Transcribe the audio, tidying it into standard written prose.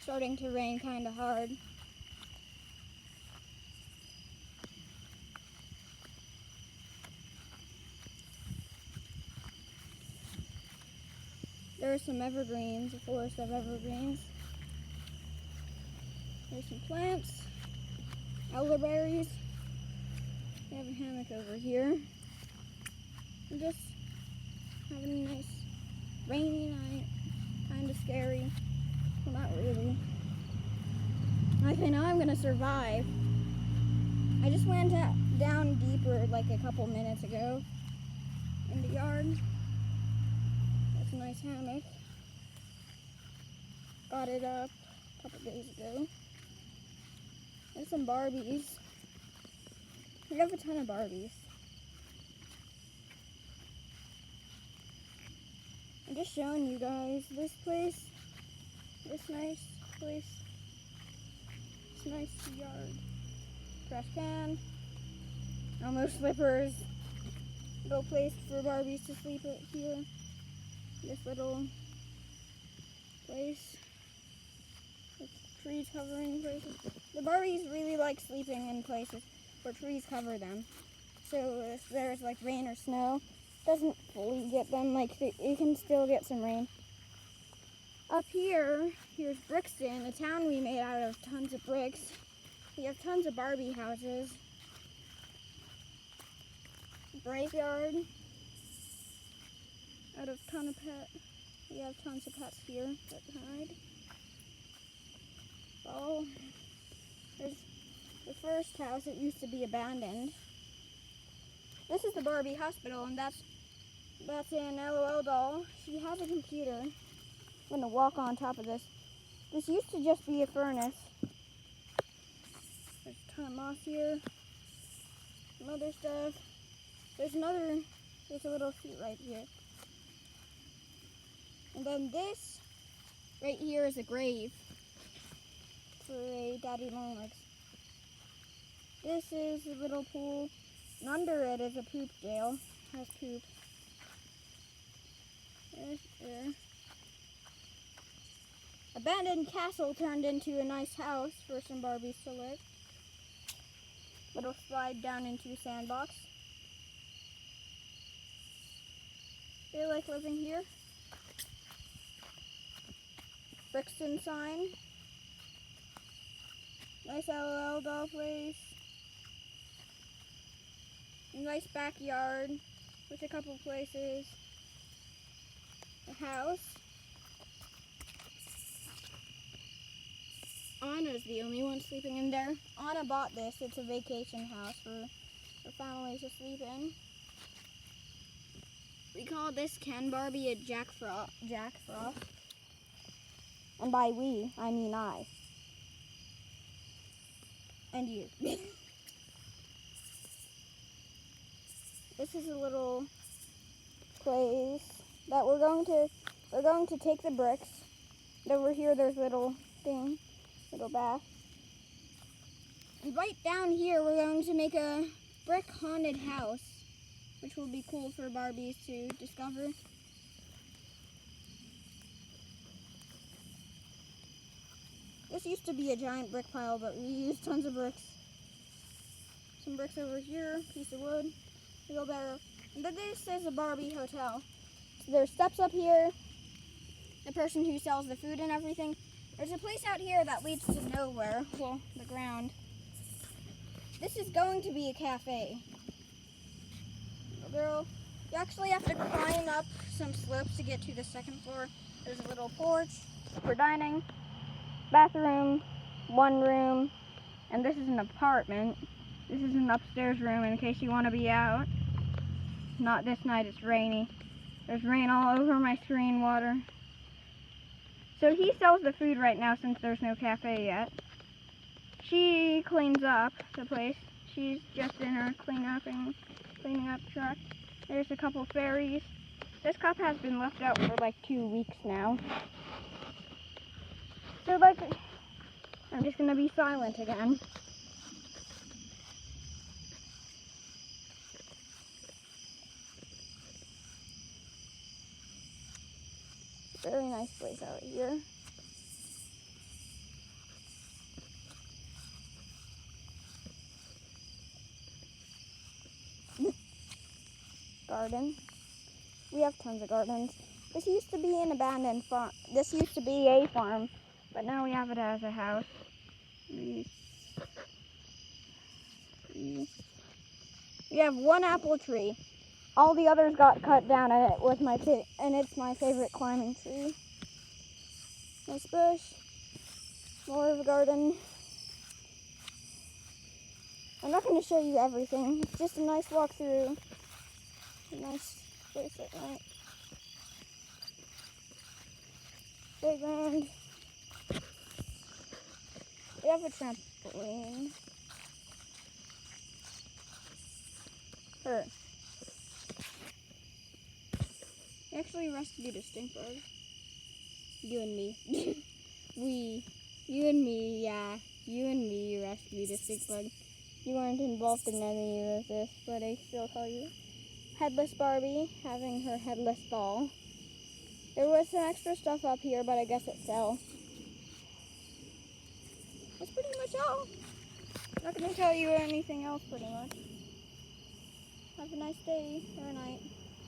starting to rain kind of hard. There are some evergreens, a forest of evergreens. There's some plants, elderberries. We have a hammock over here. I'm just having a nice rainy night, kind of scary. Well, not really. I know I'm gonna survive. I just went down deeper like a couple minutes ago in the yard. That's a nice hammock. Got it up a couple days ago. There's some Barbies. We have a ton of Barbies. I'm just showing you guys this place, this nice place, this nice yard. Trash can, almost slippers. Little place for Barbies to sleep at here. This little place with trees covering places. The Barbies really like sleeping in places where trees cover them. So if there's like rain or snow, it doesn't fully get them. Like you can still get some rain. Up here, here's Brixton, a town we made out of tons of bricks. We have tons of Barbie houses. Graveyard. Out of ton of pets. We have tons of pets here that hide. Oh, there's the first house. It used to be abandoned. This is the Barbie hospital, and that's in LOL Doll. She has a computer. I'm gonna walk on top of this. This used to just be a furnace. There's a ton of moss here. Some other stuff. There's a little seat right here. And then this right here is a grave for a Daddy Longlegs. This is a little pool, and under it is a poop jail. It has poop. There. Abandoned castle turned into a nice house for some Barbies to live. Little slide down into a sandbox. They like living here. Brixton sign. Nice LOL Doll place. A nice backyard with a couple places. A house. Anna's the only one sleeping in there. Anna bought this. It's a vacation house for families to sleep in. We call this Ken Barbie a Jack Frost. And by we, I mean I. And you. This is a little place that we're going to take the bricks. And over here there's little bath. And right down here we're going to make a brick haunted house, which will be cool for Barbies to discover. This used to be a giant brick pile, but we used tons of bricks. Some bricks over here, piece of wood, wheelbarrow. And then this is a Barbie hotel. So there's steps up here. The person who sells the food and everything. There's a place out here that leads to nowhere. Well, the ground. This is going to be a cafe. Girl, you actually have to climb up some slopes to get to the second floor. There's a little porch for dining, bathroom, one room, and this is an apartment. This is an upstairs room in case you want to be out. Not this night, it's rainy. There's rain all over my screen, water. So he sells the food right now since there's no cafe yet. She cleans up the place. She's just in her cleaning up truck. There's a couple fairies. This cup has been left out for like 2 weeks now. So like, I'm just gonna be silent again. Very nice place out here. garden. We have tons of gardens. This used to be an abandoned farm. This used to be a farm, but now we have it as a house. We have one apple tree. All the others got cut down, and it's my favorite climbing tree. Nice bush. More of a garden. I'm not going to show you everything. It's just a nice walk through. A nice place at night. Playground. We have a trampoline. Her. We actually rescued a stink bug. You and me. You and me, yeah. You and me rescued a stink bug. You weren't involved in any of this, but I still call you Headless Barbie, having her headless ball. There was some extra stuff up here, but I guess it fell. That's pretty much all. I'm not going to tell you anything else, pretty much. Have a nice day or night.